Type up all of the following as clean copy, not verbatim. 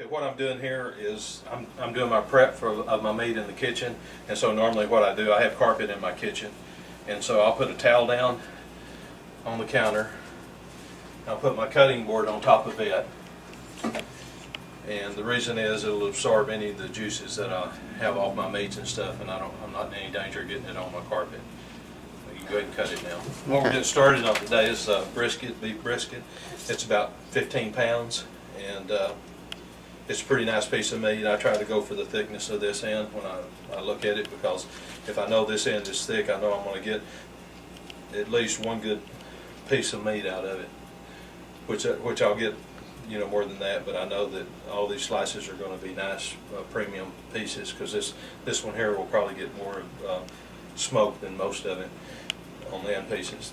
what I'm doing here is I'm doing my prep of my meat in the kitchen, and so normally what I do, I have carpet in my kitchen, and so I'll put a towel down on the counter. I'll put my cutting board on top of it, and the reason is it'll absorb any of the juices that I have off my meats and stuff, and I'm not in any danger of getting it on my carpet. You can go ahead and cut it now. What we're getting started on today is brisket, beef brisket. It's about 15 pounds, and it's a pretty nice piece of meat. I try to go for the thickness of this end when I look at it, because if I know this end is thick, I know I'm going to get at least one good piece of meat out of it, which I'll get, you know, more than that, but I know that all these slices are going to be nice premium pieces, because this one here will probably get more smoke than most of it on the end pieces.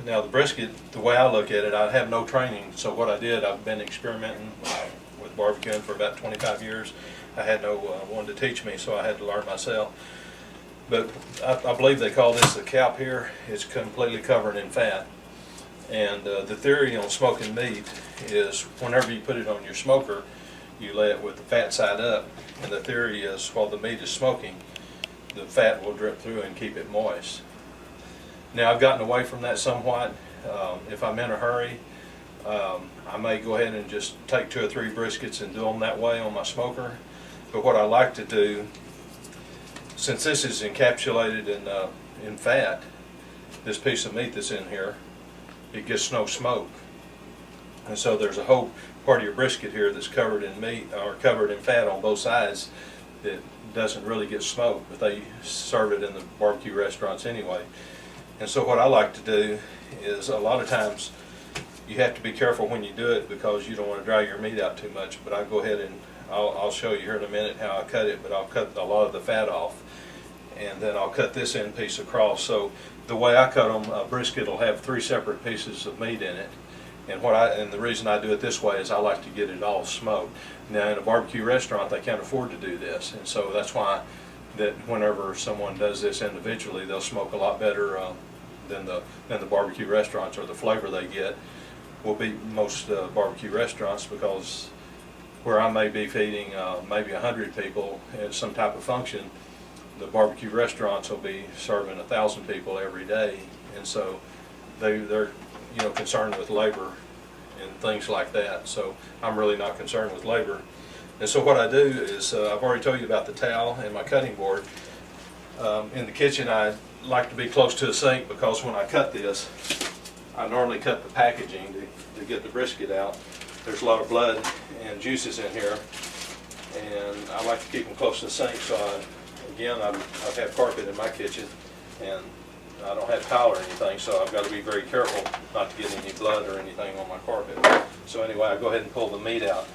Now the brisket, the way I look at it, I have no training, so what I did, I've been experimenting with barbecuing for about 25 years. I had no one to teach me, so I had to learn myself. But I believe they call this the cap here. It's completely covered in fat. And the theory on smoking meat is whenever you put it on your smoker, you lay it with the fat side up, and the theory is while the meat is smoking, the fat will drip through and keep it moist. Now I've gotten away from that somewhat. If I'm in a hurry, I may go ahead and just take 2 or 3 briskets and do them that way on my smoker. But what I like to do, since this is encapsulated in fat, this piece of meat that's in here, it gets no smoke. And so there's a whole part of your brisket here that's covered in meat or covered in fat on both sides that doesn't really get smoked, but they serve it in the barbecue restaurants anyway. And so what I like to do is, a lot of times you have to be careful when you do it, because you don't want to dry your meat out too much. But I go ahead and I'll show you here in a minute how I cut it, but I'll cut a lot of the fat off, and then I'll cut this end piece across. So the way I cut them, a brisket will have 3 separate pieces of meat in it. And the reason I do it this way is I like to get it all smoked. Now in a barbecue restaurant, they can't afford to do this, and so that's why that whenever someone does this individually, they'll smoke a lot better than the barbecue restaurants, or the flavor they get will beat most barbecue restaurants, because where I may be feeding maybe 100 people at some type of function, the barbecue restaurants will be serving 1,000 people every day, and so they're concerned with labor and things like that. So I'm really not concerned with labor. And so what I do is, I've already told you about the towel and my cutting board. In the kitchen, I like to be close to a sink, because when I cut this, I normally cut the packaging to get the brisket out. There's a lot of blood and juices in here, and I like to keep them close to the sink. So I have carpet in my kitchen, and I don't have tile or anything, so I've got to be very careful not to get any blood or anything on my carpet. So anyway, I go ahead and pull the meat out,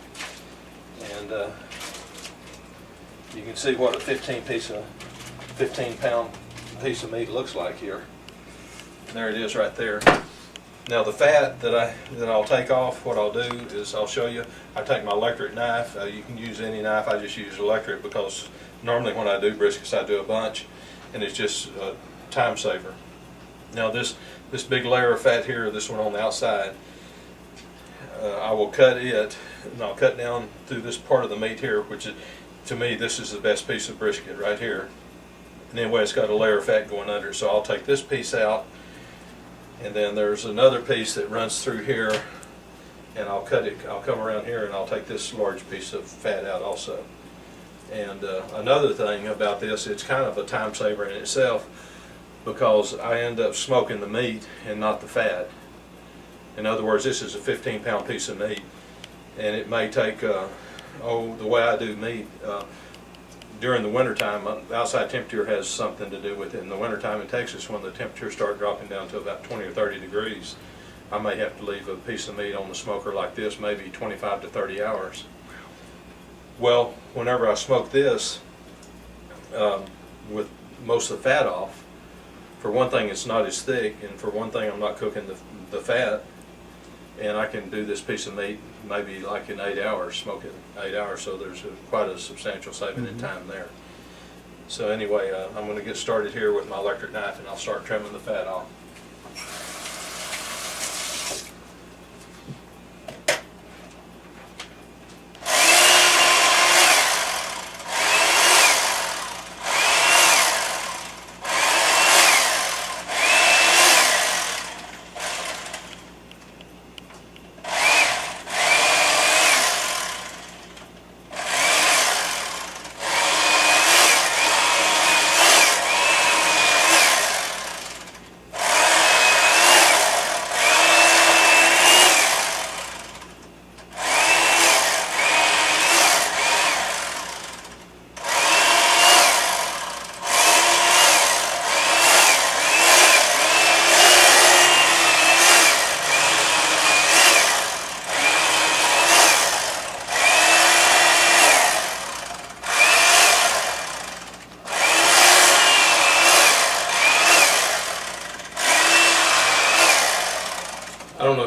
and you can see what a 15-pound piece of meat looks like here. And there it is right there. Now the fat that I'll take off, what I'll do is I'll show you. I take my electric knife. You can use any knife. I just use electric, because normally when I do briskets, I do a bunch, and it's just a time saver. Now this big layer of fat here, this one on the outside, I will cut it, and I'll cut down through this part of the meat here, which is, to me, this is the best piece of brisket right here. And anyway, it's got a layer of fat going under, so I'll take this piece out, and then there's another piece that runs through here, and I'll cut it. I'll come around here and I'll take this large piece of fat out also. And another thing about this, it's kind of a time saver in itself, because I end up smoking the meat and not the fat. In other words, this is a 15-pound piece of meat, and it may take, the way I do meat, during the wintertime, the outside temperature has something to do with it. In the wintertime in Texas, when the temperatures start dropping down to about 20 or 30 degrees, I may have to leave a piece of meat on the smoker like this, maybe 25 to 30 hours. Well, whenever I smoke this, with most of the fat off, for one thing, it's not as thick, and for one thing, I'm not cooking the fat, and I can do this piece of meat maybe like in 8 hours, smoke it 8 hours, so there's quite a substantial saving in time there. So anyway, I'm going to get started here with my electric knife, and I'll start trimming the fat off.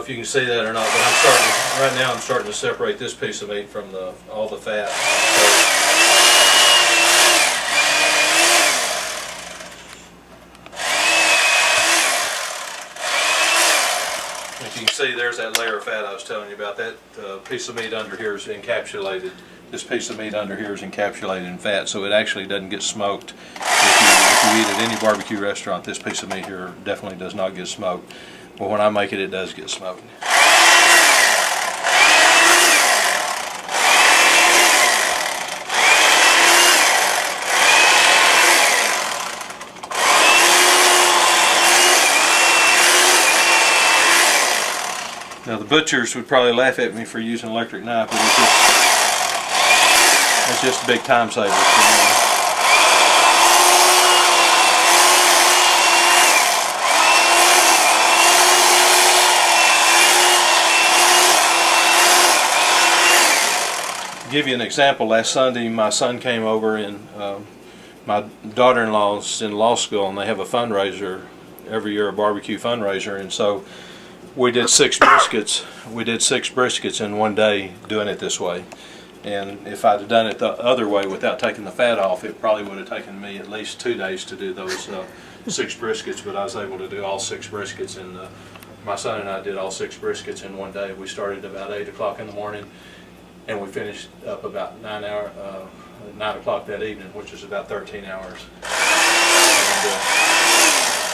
if you can see that or not, but right now I'm starting to separate this piece of meat from all the fat. If you can see, there's that layer of fat I was telling you about. That piece of meat under here is encapsulated. This piece of meat under here is encapsulated in fat, so it actually doesn't get smoked. If you eat at any barbecue restaurant, this piece of meat here definitely does not get smoked. But when I make it, it does get smoked. Now the butchers would probably laugh at me for using an electric knife, but it's just a big time saver for me. To give you an example, last Sunday my son came over, and my daughter-in-law's in law school, and they have a fundraiser every year, a barbecue fundraiser, and so we did 6 briskets. We did 6 briskets in one day doing it this way. And if I'd have done it the other way without taking the fat off, it probably would have taken me at least 2 days to do those 6 briskets, but I was able to do all 6 briskets, and my son and I did all 6 briskets in one day. We started about 8 o'clock in the morning, and we finished up about 9 o'clock that evening, which is about 13 hours.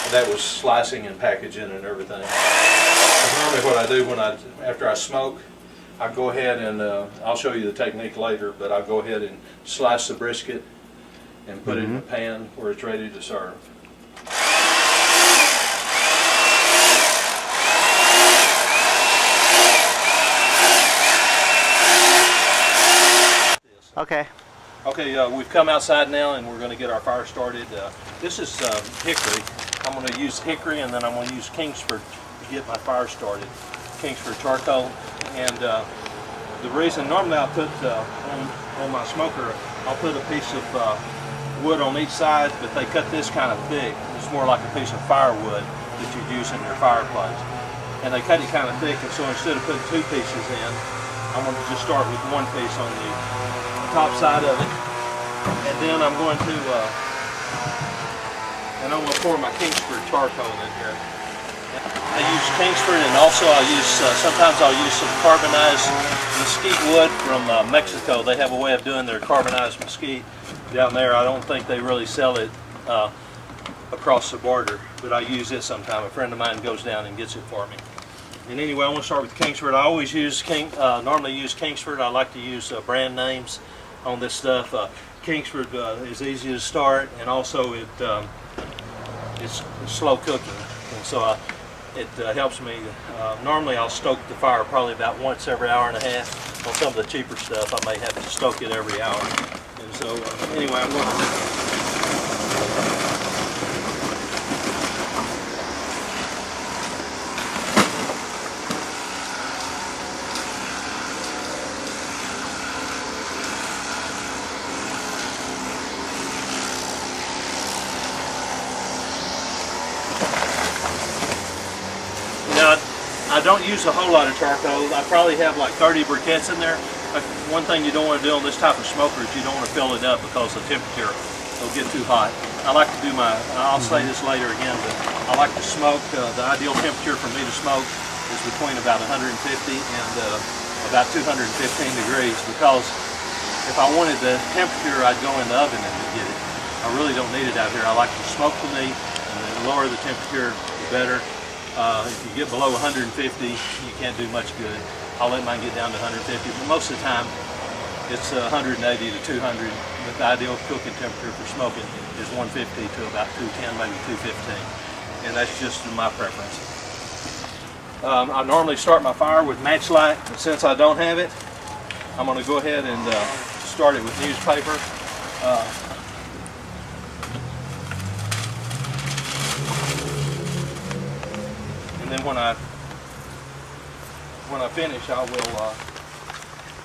And that was slicing and packaging and everything. Normally what I do after I smoke, I go ahead and I'll show you the technique later, but I'll go ahead and slice the brisket and put it in the pan where it's ready to serve. Okay. Okay, we've come outside now and we're going to get our fire started. This is hickory. I'm going to use hickory, and then I'm going to use Kingsford to get my fire started. Kingsford charcoal. And the reason, normally I'll put on my smoker, I'll put a piece of wood on each side, but they cut this kind of thick. It's more like a piece of firewood that you'd use in your fireplace. And they cut it kind of thick, and so instead of putting 2 pieces in, I'm going to just start with 1 piece on the top side of it. And then I'm going to pour my Kingsford charcoal in here. I use Kingsford, and also sometimes I'll use some carbonized mesquite wood from Mexico. They have a way of doing their carbonized mesquite down there. I don't think they really sell it across the border, but I use it sometime. A friend of mine goes down and gets it for me. And anyway, I want to start with Kingsford. I always normally use Kingsford. I like to use brand names on this stuff. Kingsford is easy to start, and also it's slow cooking, and so it helps me. Normally I'll stoke the fire probably about once every hour and a half. On some of the cheaper stuff I may have to stoke it every hour. And so anyway, I'm going to I don't use a whole lot of charcoal. I probably have like 30 briquettes in there. One thing you don't want to do on this type of smoker is you don't want to fill it up because the temperature will get too hot. I like to do I'll say this later again, but I like to smoke. The ideal temperature for me to smoke is between about 150 and about 215 degrees, because if I wanted the temperature, I'd go in the oven and get it. I really don't need it out here. I like to smoke the meat, and the lower the temperature, the better. If you get below 150, you can't do much good. I'll let mine get down to 150, but most of the time it's 180 to 200. But the ideal cooking temperature for smoking is 150 to about 210, maybe 215, and that's just my preference. I normally start my fire with matchlight, but since I don't have it, I'm going to go ahead and start it with newspaper. And then when I finish, I will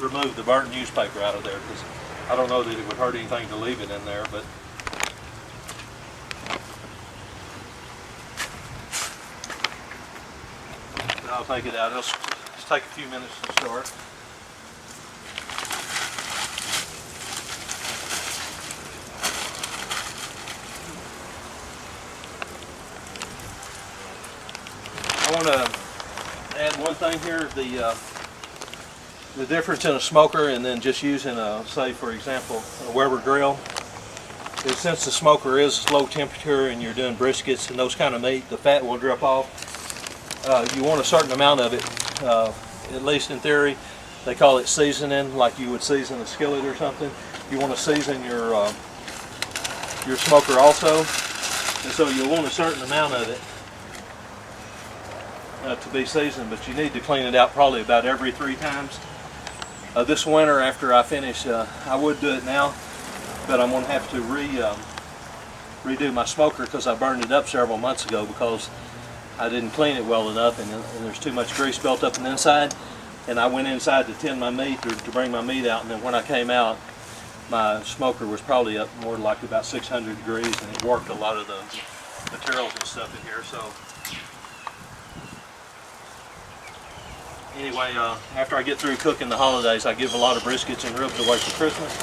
remove the burnt newspaper out of there, because I don't know that it would hurt anything to leave it in there. But I'll take it out. It'll take a few minutes to start. I want to add one thing here. The difference in a smoker and then just using a, say for example, a Weber grill, is since the smoker is low temperature and you're doing briskets and those kind of meat, the fat will drip off. You want a certain amount of it, at least in theory. They call it seasoning, like you would season a skillet or something. You want to season your smoker also, and so you'll want a certain amount of it to be seasoned, but you need to clean it out probably about every 3 times. This winter, after I finish, I would do it now, but I'm going to have to redo my smoker because I burned it up several months ago because I didn't clean it well enough, and there's too much grease built up on the inside. And I went inside to tin my meat, or to bring my meat out, and then when I came out, my smoker was probably up more like about 600 degrees, and it warped a lot of the materials and stuff in here. So anyway, after I get through cooking the holidays, I give a lot of briskets and ribs away for Christmas.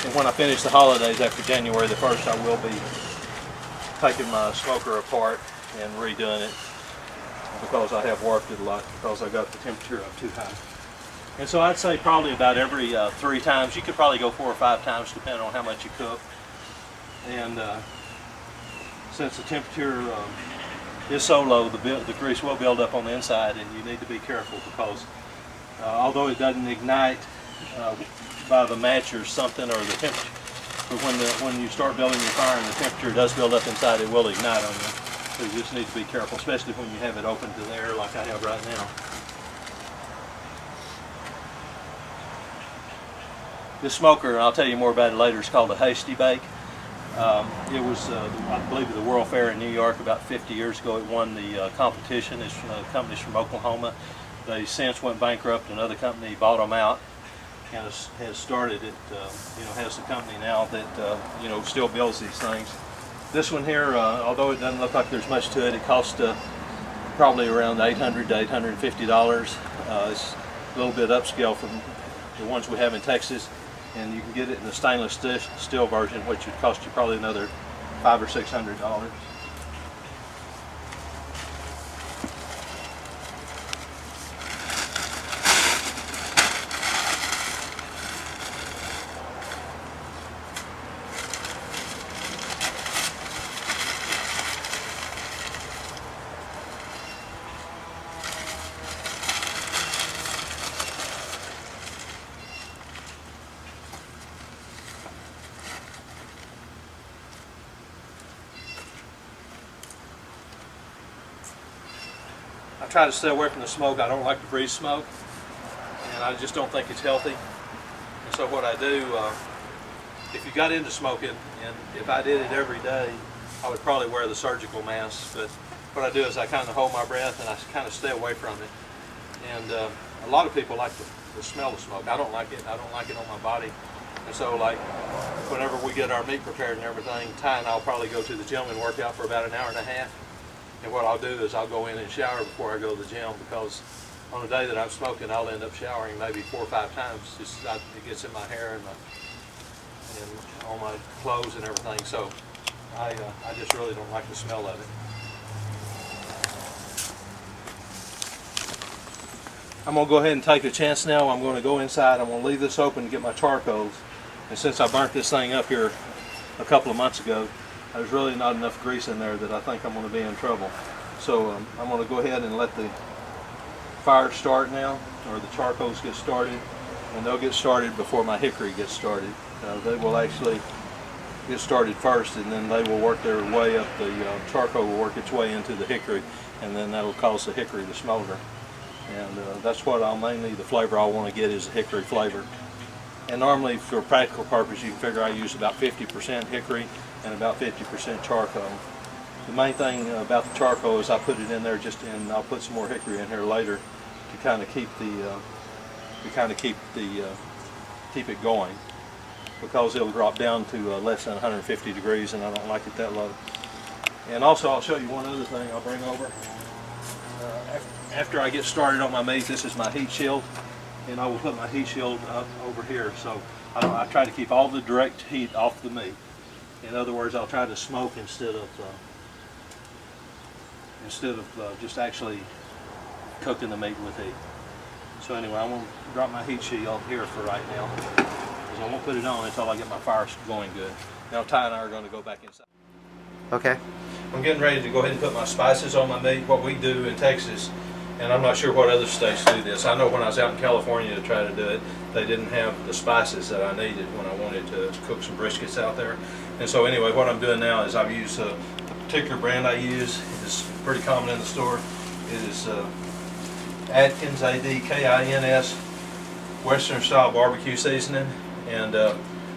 And when I finish the holidays after January the 1st, I will be taking my smoker apart and redoing it, because I have warped it a lot because I got the temperature up too high. And so I'd say probably about every 3 times. You could probably go 4 or 5 times depending on how much you cook. And since the temperature is so low, the grease will build up on the inside, and you need to be careful because although it doesn't ignite by the match or something, or the temperature, but when you start building your fire and the temperature does build up inside, it will ignite on you. So you just need to be careful, especially when you have it open to the air like I have right now. This smoker, and I'll tell you more about it later, is called a Hasty Bake. It was, I believe, at the World Fair in New York about 50 years ago. It won the competition. It's from companies from Oklahoma. They since went bankrupt. Another company bought them out and has started it. Has the company now that still builds these things. This one here, although it doesn't look like there's much to it, it costs probably around $800 to $850. It's a little bit upscale from the ones we have in Texas, and you can get it in the stainless steel version, which would cost you probably another $500 or $600. I try to stay away from the smoke. I don't like to breathe smoke, and I just don't think it's healthy. And so what I do, if you got into smoking, and if I did it every day, I would probably wear the surgical mask. But what I do is I kind of hold my breath and I kind of stay away from it. And a lot of people like the smell of smoke. I don't like it. I don't like it on my body. And so, like, whenever we get our meat prepared and everything, Ty and I'll probably go to the gym and work out for about an hour and a half. And what I'll do is I'll go in and shower before I go to the gym, because on a day that I'm smoking, I'll end up showering maybe 4 or 5 times. It gets in my hair and on my clothes and everything. So I just really don't like the smell of it. I'm going to go ahead and take a chance now. I'm going to go inside. I'm going to leave this open and get my charcoals. And since I burnt this thing up here a couple of months ago, there's really not enough grease in there that I think I'm going to be in trouble. So I'm going to go ahead and let the fire start now, or the charcoals get started, and they'll get started before my hickory gets started. They will actually get started first, and then they will work their way up. The charcoal will work its way into the hickory, and then that'll cause the hickory to smolder. And that's what the flavor I want to get is the hickory flavor. And normally, for practical purpose, you can figure I use about 50% hickory and about 50% charcoal. The main thing about the charcoal is I put it in there and I'll put some more hickory in here later to kind of keep keep it going, because it'll drop down to less than 150 degrees, and I don't like it that low. And also, I'll show you one other thing I'll bring over. after I get started on my meat, this is my heat shield, and I will put my heat shield up over here. So I try to keep all the direct heat off the meat. In other words, I'll try to smoke instead of just actually cooking the meat with heat. So anyway, I'm going to drop my heat shield here for right now, because I won't put it on until I get my fire going good. Now Ty and I are going to go back inside. Okay. I'm getting ready to go ahead and put my spices on my meat. What we do in Texas, and I'm not sure what other states do this. I know when I was out in California to try to do it, they didn't have the spices that I needed when I wanted to cook some briskets out there. And so anyway, what I'm doing now is I've used the particular brand I use. It's pretty common in the store. It is Atkins, A-D-K-I-N-S, Western style barbecue seasoning. And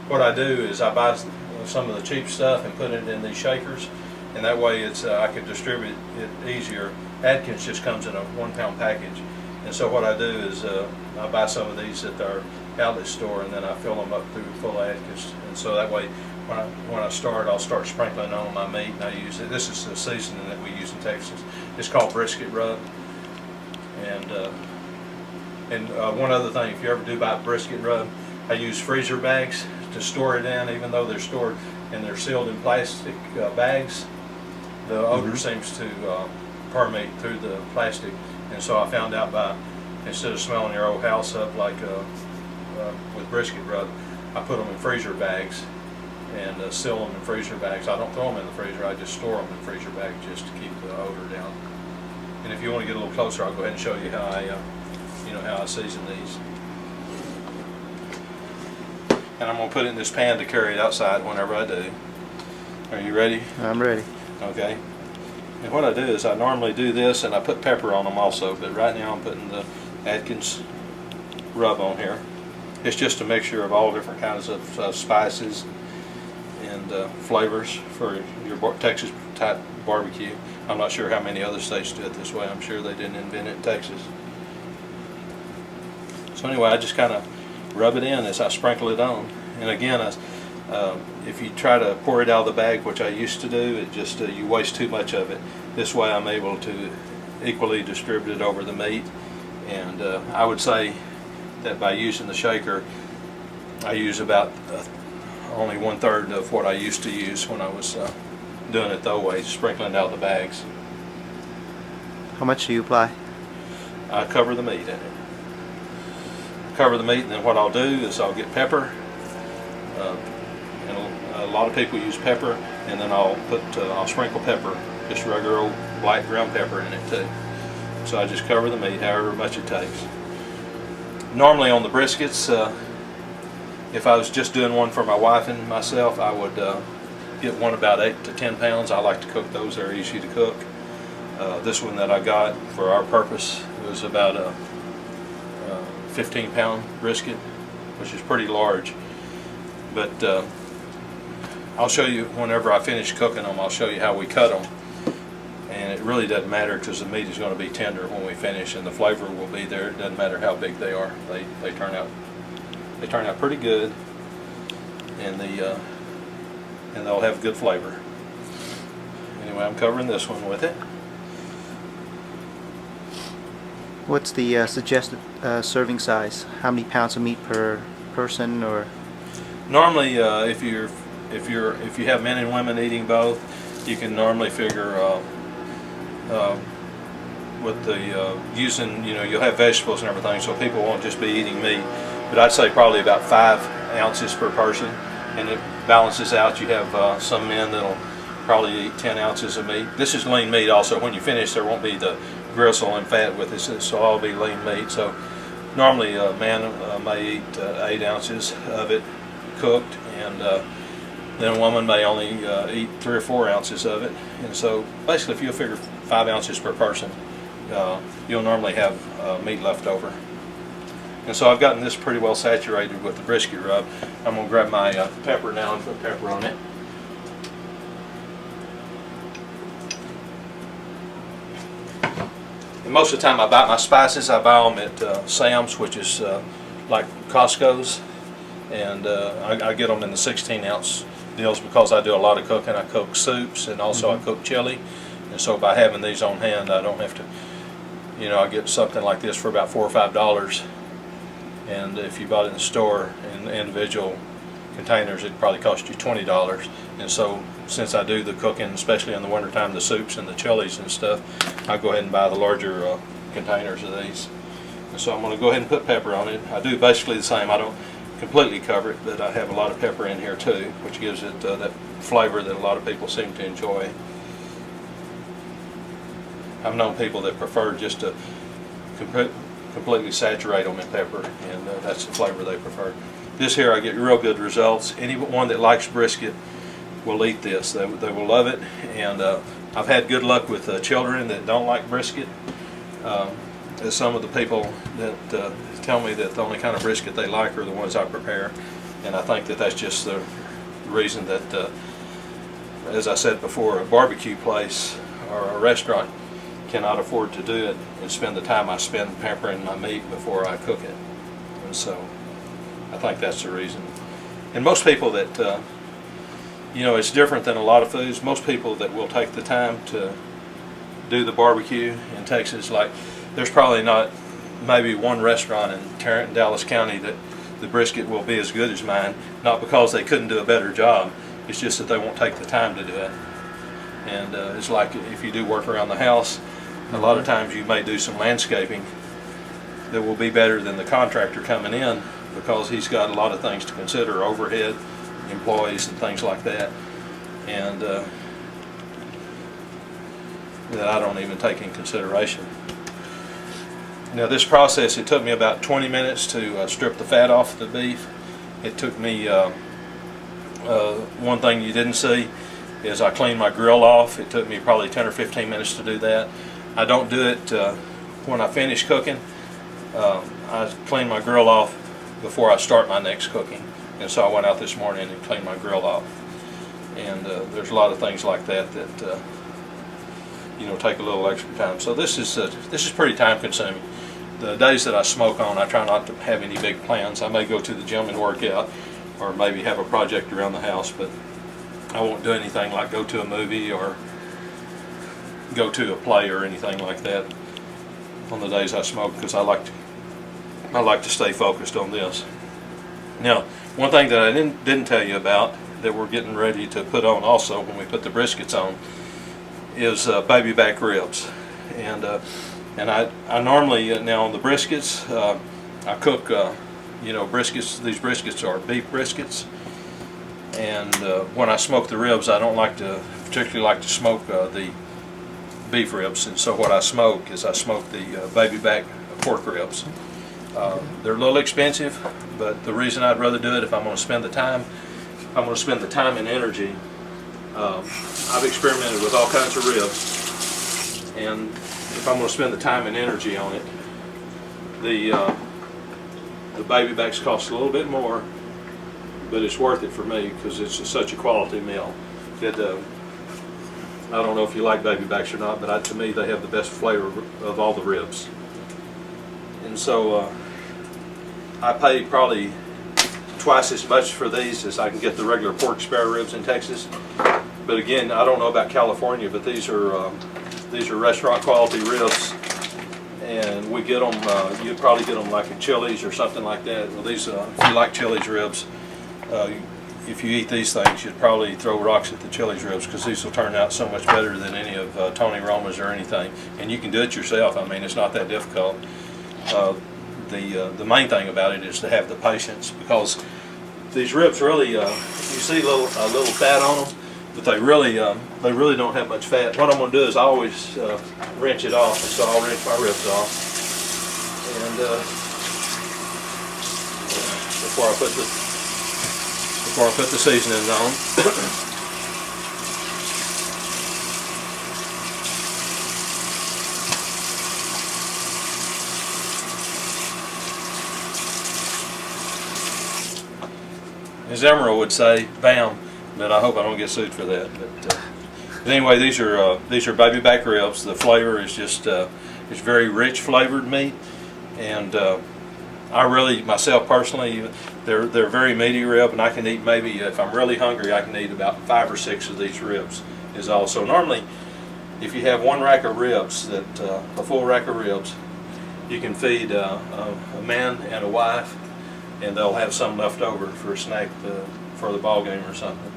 what I do is I buy some of the cheap stuff and put it in these shakers, and that way it's I can distribute it easier. Atkins just comes in a 1 pound package, and so what I do is I buy some of these at our outlet store, and then I fill them up through full of Atkins, and so that way when I start, I'll start sprinkling on my meat, and I use it. This is the seasoning that we use in Texas. It's called brisket rub. And one other thing, if you ever do buy brisket rub, I use freezer bags to store it in. Even though they're stored and they're sealed in plastic bags, the odor seems to permeate through the plastic. And so I found out instead of smelling your old house up like with brisket rub, I put them in freezer bags and seal them in freezer bags. I don't throw them in the freezer, I just store them in freezer bags just to keep the odor down. And if you want to get a little closer, I'll go ahead and show you how I season these. And I'm going to put it in this pan to carry it outside whenever I do. Are you ready? I'm ready. Okay. And what I do is I normally do this, and I put pepper on them also, but right now I'm putting the Atkins rub on here. It's just a mixture of all different kinds of spices and flavors for your Texas type barbecue. I'm not sure how many other states do it this way. I'm sure they didn't invent it in Texas. So anyway, I just kind of rub it in as I sprinkle it on. And again, if you try to pour it out of the bag, which I used to do, it just you waste too much of it. This way I'm able to equally distribute it over the meat. And I would say that by using the shaker, I use about only 1/3 of what I used to use when I was doing it that way, sprinkling out the bags. How much do you apply? I cover the meat in it. Cover the meat, and then what I'll do is I'll get pepper. And a lot of people use pepper, and then I'll sprinkle pepper, just regular old black ground pepper in it too. So I just cover the meat however much it takes. Normally on the briskets, if I was just doing one for my wife and myself, I would get one about 8 to 10 pounds. I like to cook those. They're easy to cook. This one that I got for our purpose was about a 15-pound brisket, which is pretty large. But I'll show you whenever I finish cooking them. I'll show you how we cut them, and it really doesn't matter because the meat is going to be tender when we finish, and the flavor will be there. It doesn't matter how big they are. They turn out pretty good, and they'll have good flavor. Anyway, I'm covering this one with it. What's the suggested serving size? How many pounds of meat per person? Or normally, if you have men and women eating both, you can normally figure with the using, you'll have vegetables and everything, so people won't just be eating meat. But I'd say probably about 5 ounces per person, and it balances out. You have some men that'll probably eat 10 ounces of meat. This is lean meat also. When you finish, there won't be the gristle and fat with this, so all be lean meat. So normally a man may eat 8 ounces of it cooked, and then a woman may only eat 3 or 4 ounces of it. And so basically, if you figure 5 ounces per person, you'll normally have meat left over. And so I've gotten this pretty well saturated with the brisket rub. I'm going to grab my pepper now and put pepper on it. And most of the time I buy my spices, I buy them at Sam's, which is like Costco's. And I get them in the 16-ounce deals because I do a lot of cooking. I cook soups, and also I cook chili. And so by having these on hand, I don't have to you know, I get something like this for about $4 or $5, and if you bought it in the store in individual containers, it'd probably cost you $20. And so since I do the cooking, especially in the wintertime, the soups and the chilies and stuff, I go ahead and buy the larger containers of these. And so I'm going to go ahead and put pepper on it. I do basically the same. I don't completely cover it, but I have a lot of pepper in here too, which gives it that flavor that a lot of people seem to enjoy. I've known people that prefer just to completely saturate them in pepper, and that's the flavor they prefer. This here, I get real good results. Anyone that likes brisket will eat this. They will love it, and I've had good luck with children that don't like brisket. Some of the people that tell me that the only kind of brisket they like are the ones I prepare, and I think that that's just the reason that, as I said before, a barbecue place or a restaurant cannot afford to do it and spend the time I spend peppering my meat before I cook it. And so I think that's the reason. And most people that, you know, it's different than a lot of foods. Most people that will take the time to do the barbecue in Texas, like there's probably not maybe one restaurant in Tarrant, Dallas County that the brisket will be as good as mine, not because they couldn't do a better job, it's just that they won't take the time to do it. And it's like if you do work around the house, a lot of times you may do some landscaping that will be better than the contractor coming in, because he's got a lot of things to consider, overhead, employees and things like that, and that I don't even take in consideration. Now this process, it took me about 20 minutes to strip the fat off the beef. It took me, one thing you didn't see is I cleaned my grill off. It took me probably 10 or 15 minutes to do that. I don't do it when I finish cooking. I clean my grill off before I start my next cooking, and so I went out this morning and cleaned my grill off. And there's a lot of things like that that you know, take a little extra time. So this is pretty time consuming. The days that I smoke on, I try not to have any big plans. I may go to the gym and work out, or maybe have a project around the house, but I won't do anything like go to a movie or go to a play or anything like that on the days I smoke, because I like to stay focused on this. Now, one thing that I didn't tell you about that we're getting ready to put on also when we put the briskets on is baby back ribs. And I normally, now on the briskets, I cook, you know, briskets. These briskets are beef briskets. And when I smoke the ribs, I don't particularly like to smoke the beef ribs. And so what I smoke is I smoke the baby back pork ribs. They're a little expensive, but the reason I'd rather do it, if I'm going to spend the time, and energy. I've experimented with all kinds of ribs, and if I'm going to spend the time and energy on it, the baby backs cost a little bit more, but it's worth it for me because it's such a quality meal. I don't know if you like baby backs or not, but to me they have the best flavor of all the ribs. And so I pay probably twice as much for these as I can get the regular pork spare ribs in Texas. But again, I don't know about California, but these are restaurant quality ribs, and we get them. You'd probably get them like at Chili's or something like that. Well, these, if you like Chili's ribs, if you eat these things, you'd probably throw rocks at the Chili's ribs, because these will turn out so much better than any of Tony Roma's or anything. And you can do it yourself. I mean, it's not that difficult. The main thing about it is to have the patience, because these ribs really, you see a little fat on them, but they really don't have much fat. What I'm going to do is I always wrench it off, and so I'll wrench my ribs off, and before I put the seasonings on. As Emerald would say, bam, but I hope I don't get sued for that. But anyway, these are baby back ribs. The flavor is just it's very rich flavored meat, and I really, myself personally, they're very meaty rib, and I can eat, maybe if I'm really hungry, I can eat about 5 or 6 of these ribs is all. So normally if you have one rack of ribs, a full rack of ribs, you can feed a man and a wife, and they'll have some left over for a snack for the ball game or something.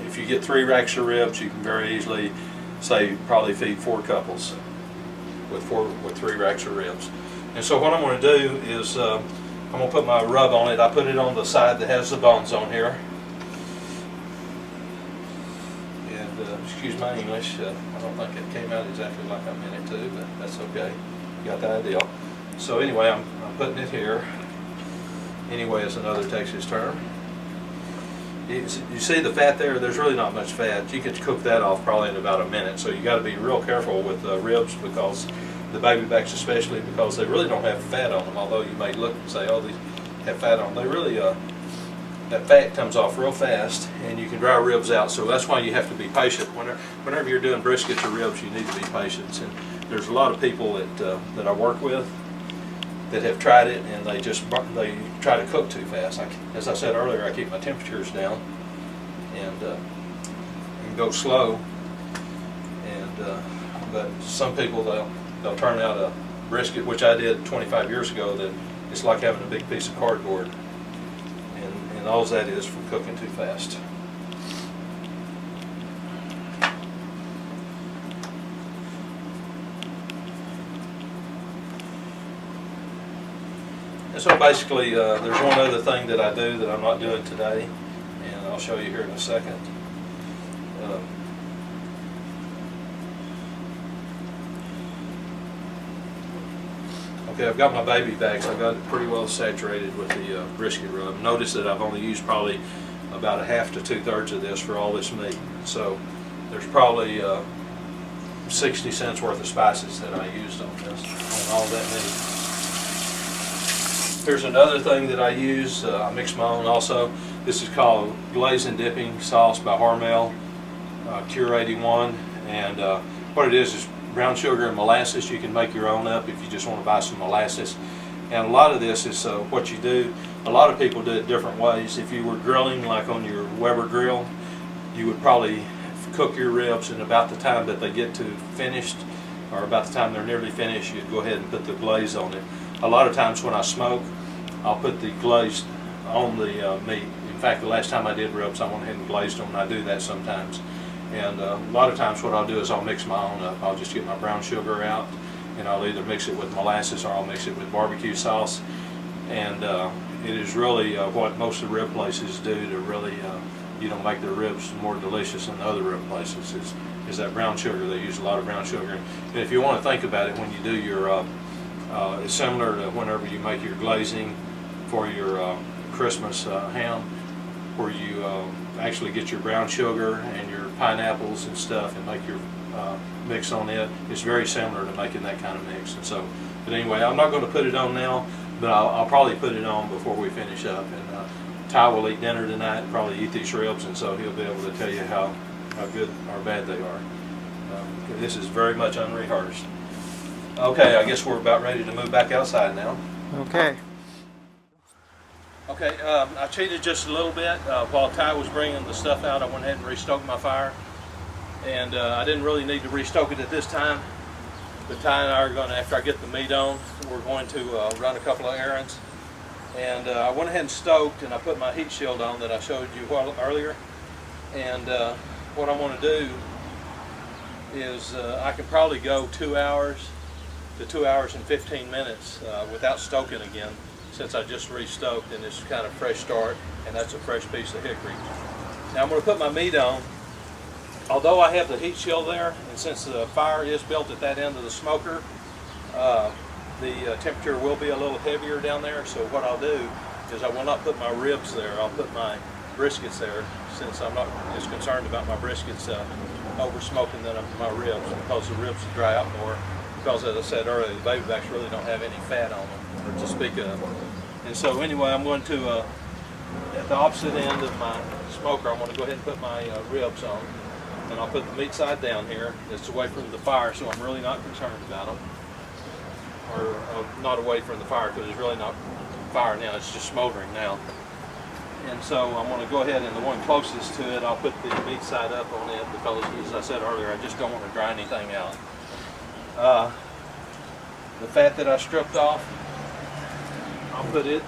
If you get 3 racks of ribs, you can very easily, say, probably feed 4 couples with 3 racks of ribs. And so what I'm going to do is I'm going to put my rub on it. I put it on the side that has the bones on here. And excuse my English, I don't think it came out exactly like I meant it to, but that's okay. You got the idea. So anyway, I'm putting it here. Anyway, it's another Texas term. You see the fat there? There's really not much fat. You can cook that off probably in about a minute. So you got to be real careful with ribs, because the baby backs especially, because they really don't have fat on them. Although you may look and say, oh, they have fat on them. They really, that fat comes off real fast, and you can dry ribs out. So that's why you have to be patient. Whenever you're doing briskets or ribs, you need to be patient. And there's a lot of people that I work with that have tried it, and they try to cook too fast. As I said earlier, I keep my temperatures down and go slow. But some people they'll turn out a brisket, which I did 25 years ago, that it's like having a big piece of cardboard, and all that is from cooking too fast. And so basically, there's one other thing that I do that I'm not doing today, and I'll show you here in a second. Okay, I've got my baby backs. I've got it pretty well saturated with the brisket rub. Notice that I've only used probably about 1/2 to 2/3 of this for all this meat. So there's probably 60 cents worth of spices that I used on this, on all that meat. Here's another thing that I use. I mix my own also. This is called Glaze and Dipping Sauce by Hormel, Cure 81. And what it is brown sugar and molasses. You can make your own up if you just want to buy some molasses. And a lot of this is what you do. A lot of people do it different ways. If you were grilling like on your Weber grill, you would probably cook your ribs, and about the time that they get to finished, or about the time they're nearly finished, you'd go ahead and put the glaze on it. A lot of times when I smoke, I'll put the glaze on the meat. In fact, the last time I did ribs, I went ahead and glazed them, and I do that sometimes. And a lot of times what I'll do is I'll mix my own up. I'll just get my brown sugar out, and I'll either mix it with molasses or I'll mix it with barbecue sauce. And it is really what most of the rib places do to really make their ribs more delicious than the other rib places, is that brown sugar. They use a lot of brown sugar. And if you want to think about it, when you do your it's similar to whenever you make your glazing for your Christmas ham, where you actually get your brown sugar and your pineapples and stuff and make your mix on it. It's very similar to making that kind of mix. And so, but anyway, I'm not going to put it on now, but I'll probably put it on before we finish up. And Ty will eat dinner tonight, probably eat these ribs, and so he'll be able to tell you how good or bad they are. This is very much unrehearsed. Okay, I guess we're about ready to move back outside now. Okay. Okay, I cheated just a little bit. While Ty was bringing the stuff out, I went ahead and restoked my fire. And I didn't really need to restoke it at this time. But Ty and I are going to, after I get the meat on, we're going to run a couple of errands. And I went ahead and stoked, and I put my heat shield on that I showed you earlier. And what I want to do is I can probably go 2 hours to 2 hours and 15 minutes without stoking again, since I just restoked, and it's kind of fresh start, and that's a fresh piece of hickory. Now I'm going to put my meat on. Although I have the heat shield there, and since the fire is built at that end of the smoker, the temperature will be a little heavier down there. So what I'll do is I will not put my ribs there. I'll put my briskets there, since I'm not as concerned about my briskets over smoking than my ribs, because the ribs will dry out more. Because as I said earlier, the baby backs really don't have any fat on them, or to speak of. And so anyway, I'm going to, at the opposite end of my smoker, I'm going to go ahead and put my ribs on. And I'll put the meat side down here. It's away from the fire, so I'm really not concerned about them. Or not away from the fire, because it's really not fire now, it's just smoldering now. And so I'm going to go ahead and the one closest to it, I'll put the meat side up on it because, as I said earlier, I just don't want to dry anything out. The fat that I stripped off, I'll put it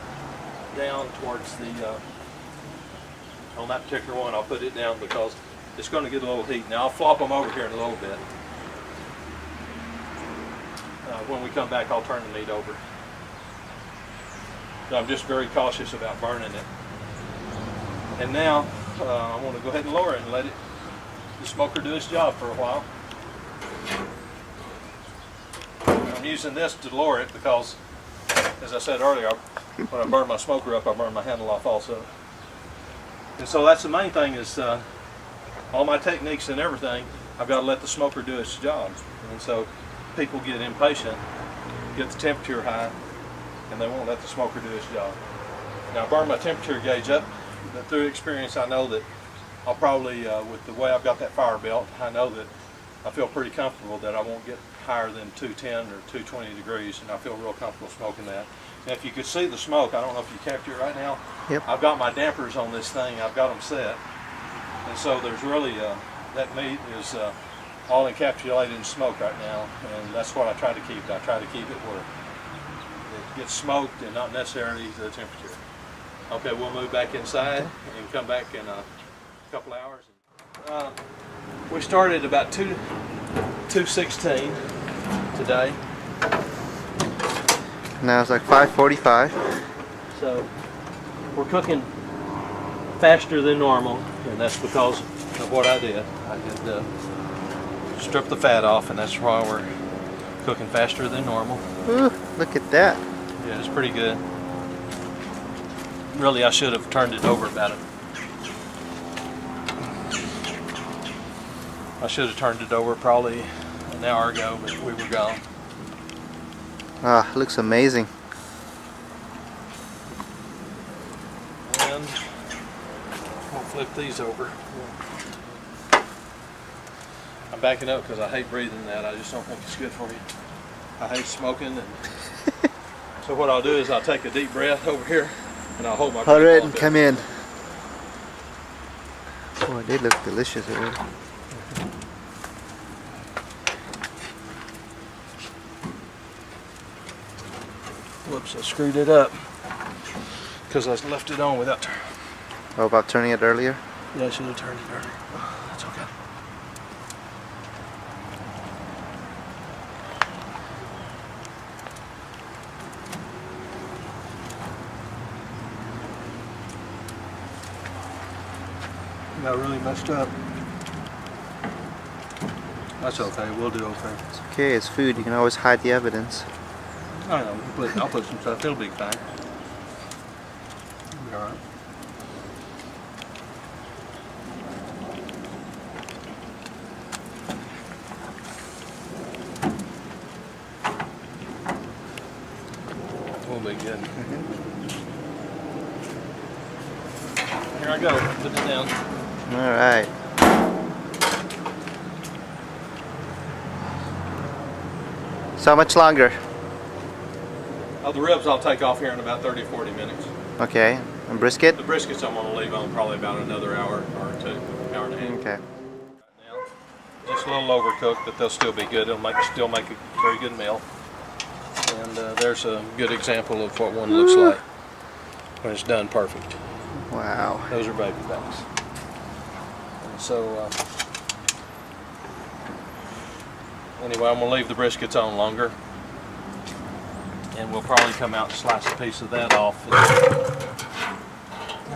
down towards the, on that particular one, I'll put it down because it's going to get a little heat. Now I'll flop them over here in a little bit. When we come back, I'll turn the meat over. So I'm just very cautious about burning it. And now I want to go ahead and lower it and let the smoker do its job for a while. I'm using this to lower it because, as I said earlier, when I burn my smoker up, I burn my handle off also. And so that's the main thing is all my techniques and everything, I've got to let the smoker do its job. And so people get impatient, get the temperature high, and they won't let the smoker do its job. Now I burn my temperature gauge up, but through experience I know that I'll probably, with the way I've got that fire belt, I know that I feel pretty comfortable that I won't get higher than 210 or 220 degrees, and I feel real comfortable smoking that. Now if you could see the smoke, I don't know if you capture it right now, Yep. I've got my dampers on this thing, I've got them set, and so there's really, that meat is all encapsulated in smoke right now, and that's what I try to keep. I try to keep it where it gets smoked and not necessarily the temperature. Okay, we'll move back inside and come back in a couple hours. We started about 2:16 today. Now it's like 5:45. So we're cooking faster than normal, and that's because of what I did. I did strip the fat off, and that's why we're cooking faster than normal. Ooh, look at that. Yeah, it's pretty good. Really, I should have turned it over about it. I should have turned it over probably an hour ago, but we were gone. Ah, looks amazing. And we'll flip these over. I'm backing up because I hate breathing that. I just don't think it's good for you. I hate smoking. And so what I'll do is I'll take a deep breath over here and I'll hold my breath. All right, a and bit. come in. Boy, they look delicious already. Whoops, I screwed it up because I left it on without. Oh, about turning it earlier? Yeah, I should have turned it earlier. That's okay. Got really messed up. That's okay. We'll do okay. It's okay, it's food. You can always hide the evidence. I know. I'll put some stuff. It'll be fine. It'll be all right. We'll be good. Here I go. Put it down. All right. So how much longer? The ribs I'll take off here in about 30 or 40 minutes. Okay, and brisket? The briskets I'm going to leave on probably about another hour or two, hour and a half. Okay. Now, just a little overcooked, but they'll still be good. It'll still make a very good meal. And there's a good example of what one looks like when it's done perfect. Wow. Those are baby backs. And so, anyway, I'm going to leave the briskets on longer. And we'll probably come out and slice a piece of that off in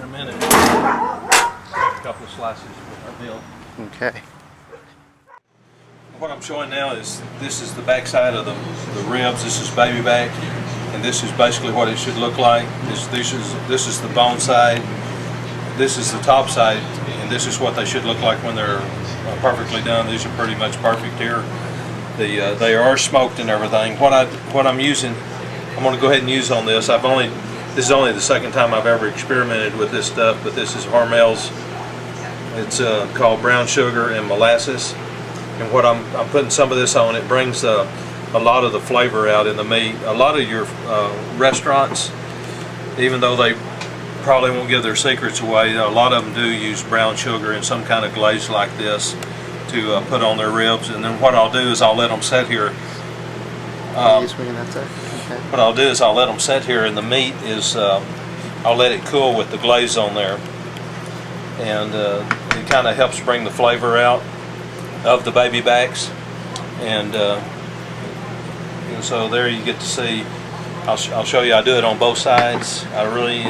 a minute. A couple of slices with our meal. Okay. What I'm showing now is this is the back side of the ribs. This is baby back, and this is basically what it should look like. This is the bone side. This is the top side, and this is what they should look like when they're perfectly done. These are pretty much perfect here. They are smoked and everything. What I'm using, I'm going to go ahead and use on this. This is only the second time I've ever experimented with this stuff, but this is Hormel's. It's called brown sugar and molasses. And what I'm putting some of this on, it brings a lot of the flavor out in the meat. A lot of your restaurants, even though they probably won't give their secrets away. A lot of them do use brown sugar and some kind of glaze like this to put on their ribs. And then what I'll do is I'll let them sit here. What I'll do is I'll let them sit here, and the meat is I'll let it cool with the glaze on there, and it kind of helps bring the flavor out of the baby backs. And so there you get to see. I'll show you. I do it on both sides. I really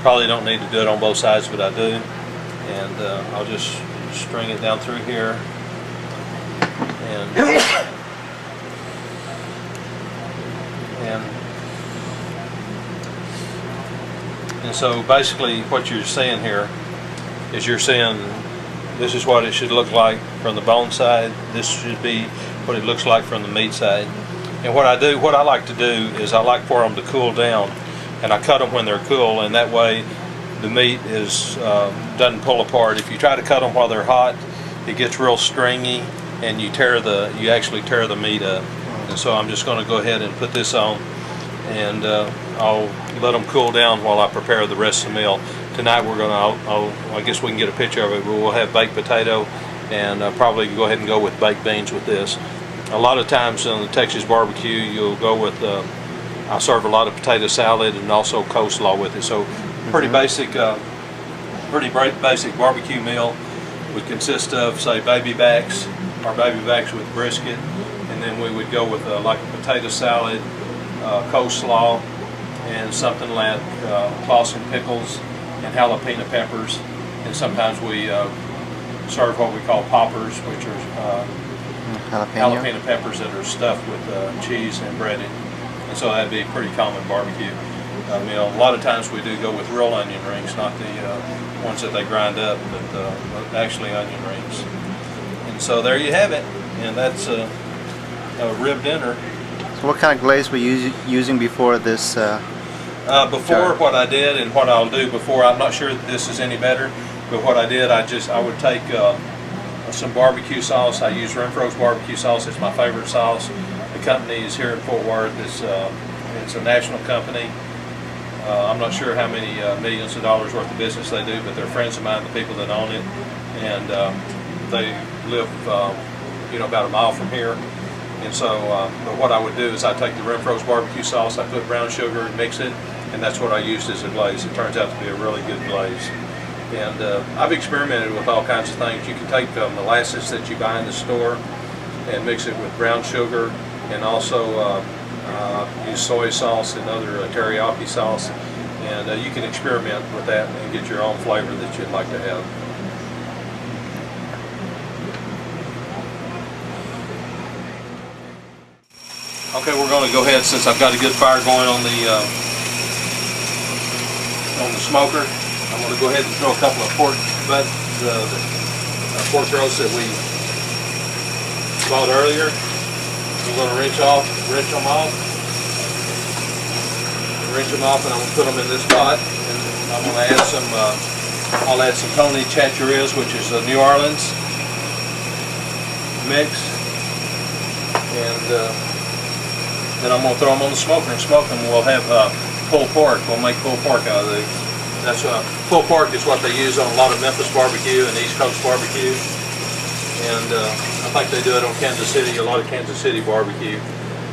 probably don't need to do it on both sides, but I do. And I'll just string it down through here, and so basically what you're seeing here is you're seeing this is what it should look like from the bone side. This should be what it looks like from the meat side. And what I like to do is I like for them to cool down, and I cut them when they're cool, and that way the meat doesn't pull apart. If you try to cut them while they're hot, it gets real stringy, and you actually tear the meat up. And so I'm just going to go ahead and put this on, and I'll let them cool down while I prepare the rest of the meal. Tonight we're going to, I guess we can get a picture of it, but we'll have baked potato, and probably go ahead and go with baked beans with this. A lot of times on the Texas barbecue, you'll go with, I serve a lot of potato salad and also coleslaw with it. So pretty basic barbecue meal would consist of, say, baby backs with brisket, and then we would go with like a potato salad, coleslaw, and something like Clausen pickles and jalapeno peppers. And sometimes we serve what we call poppers, which are jalapeno peppers that are stuffed with cheese and breaded. And so that'd be a pretty common barbecue meal. A lot of times we do go with real onion rings, not the ones that they grind up, but actually onion rings. And so there you have it, and that's a rib dinner. So what kind of glaze were you using before this? Before, what I did and what I'll do before, I'm not sure that this is any better, but what I did, I would take some barbecue sauce. I use Renfro's barbecue sauce. It's my favorite sauce. The company is here in Fort Worth. It's a national company. I'm not sure how many millions of dollars worth of business they do, but they're friends of mine, the people that own it, and they live about a mile from here. And so but what I would do is I take the Renfro's barbecue sauce, I put brown sugar and mix it, and that's what I used as a glaze. It turns out to be a really good glaze. And I've experimented with all kinds of things. You can take molasses that you buy in the store and mix it with brown sugar, and also use soy sauce and other teriyaki sauce. And you can experiment with that and get your own flavor that you'd like to have. Okay, we're going to go ahead, since I've got a good fire going on the smoker. I'm going to go ahead and throw a couple of pork roasts that we bought earlier. I'm going to rinse them off, and I'm going to put them in this pot. And I'm going to add I'll add some Tony Chachere's, which is a New Orleans mix, and then I'm going to throw them on the smoker and smoke them. We'll have pulled pork. We'll make pulled pork out of these. That's pulled pork is what they use on a lot of Memphis barbecue and East Coast barbecue, and I think they do it on a lot of Kansas City barbecue.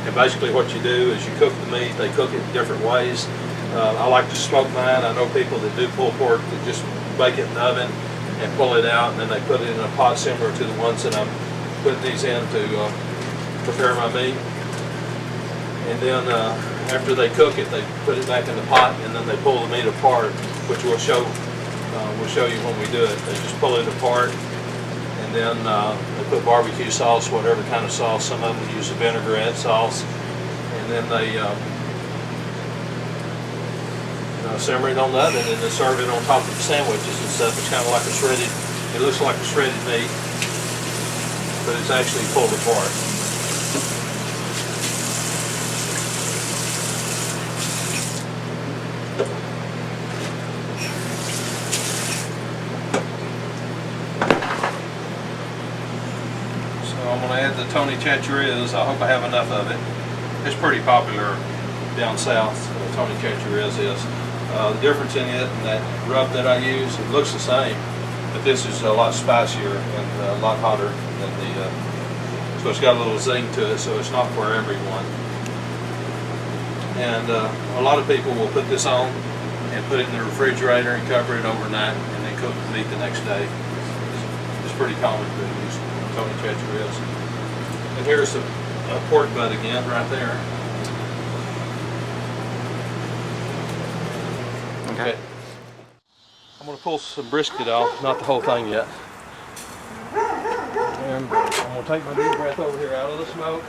And basically what you do is you cook the meat. They cook it different ways. I like to smoke mine. I know people that do pulled pork that just bake it in the oven and pull it out, and then they put it in a pot similar to the ones that I'm putting these in to prepare my meat. And then after they cook it, they put it back in the pot, and then they pull the meat apart, which we'll show you when we do it. They just pull it apart, and then they put barbecue sauce, whatever kind of sauce. Some of them use a vinaigrette sauce, and then they simmer it on the oven, and then serve it on top of the sandwiches and stuff. It's kind of like it looks like a shredded meat, but it's actually pulled apart. I'm going to add the Tony Chachere's. I hope I have enough of it. It's pretty popular down south, Tony Chachere's is. The difference in it and that rub that I use, it looks the same, but this is a lot spicier and a lot hotter than the, so it's got a little zing to it, so it's not for everyone. And a lot of people will put this on and put it in the refrigerator and cover it overnight and then cook the meat the next day. It's pretty common to use Tony Ched's ribs. And here's a pork butt again right there. Okay. I'm going to pull some brisket off, not the whole thing yet. And I'm going to take my deep breath over here out of the smoke.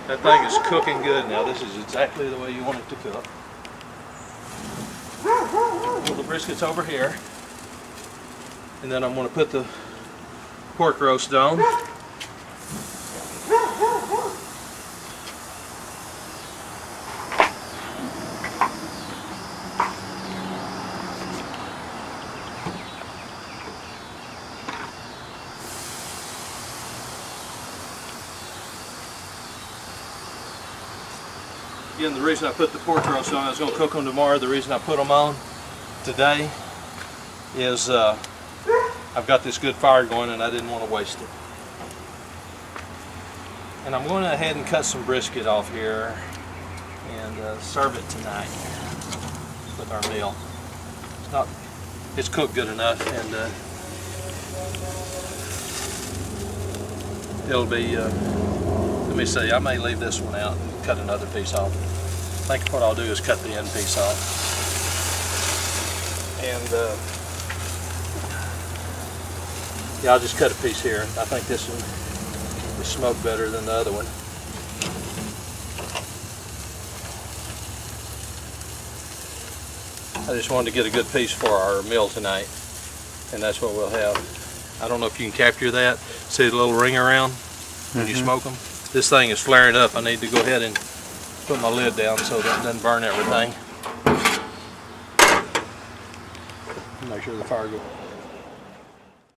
That thing is cooking good now. This is exactly the way you want it to cook. Pull the briskets over here. And then I'm going to put the pork roast on. Again, the reason I put the pork roast on, I was going to cook them tomorrow. The reason I put them on today is I've got this good fire going and I didn't want to waste it. And I'm going ahead and cut some brisket off here and serve it tonight with our meal. It's cooked good enough, and it'll be, let me see, I may leave this one out and cut another piece off. I think what I'll do is cut the end piece off. And yeah, I'll just cut a piece here. I think this one is smoked better than the other one. I just wanted to get a good piece for our meal tonight, and that's what we'll have. I don't know if you can capture that. See the little ring around when you smoke them? This thing is flaring up. I need to go ahead and put my lid down so that it doesn't burn everything. Make sure the fire goes.